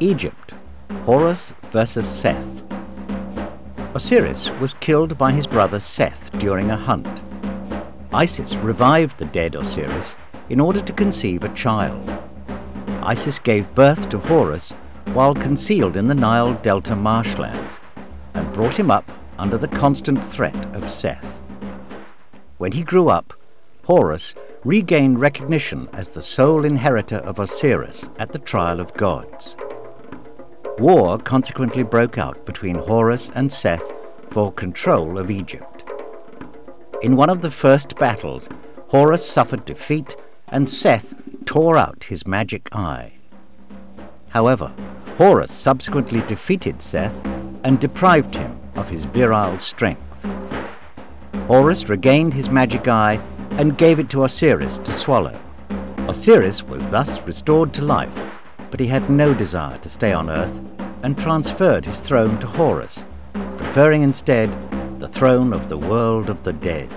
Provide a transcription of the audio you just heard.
Egypt, Horus versus Seth. Osiris was killed by his brother Seth during a hunt. Isis revived the dead Osiris in order to conceive a child. Isis gave birth to Horus while concealed in the Nile Delta marshlands and brought him up under the constant threat of Seth. When he grew up, Horus regained recognition as the sole inheritor of Osiris at the trial of gods. War consequently broke out between Horus and Seth for control of Egypt. In one of the first battles, Horus suffered defeat and Seth tore out his magic eye. However, Horus subsequently defeated Seth and deprived him of his virile strength. Horus regained his magic eye and gave it to Osiris to swallow. Osiris was thus restored to life, but he had no desire to stay on Earth and transferred his throne to Horus, preferring instead the throne of the world of the dead.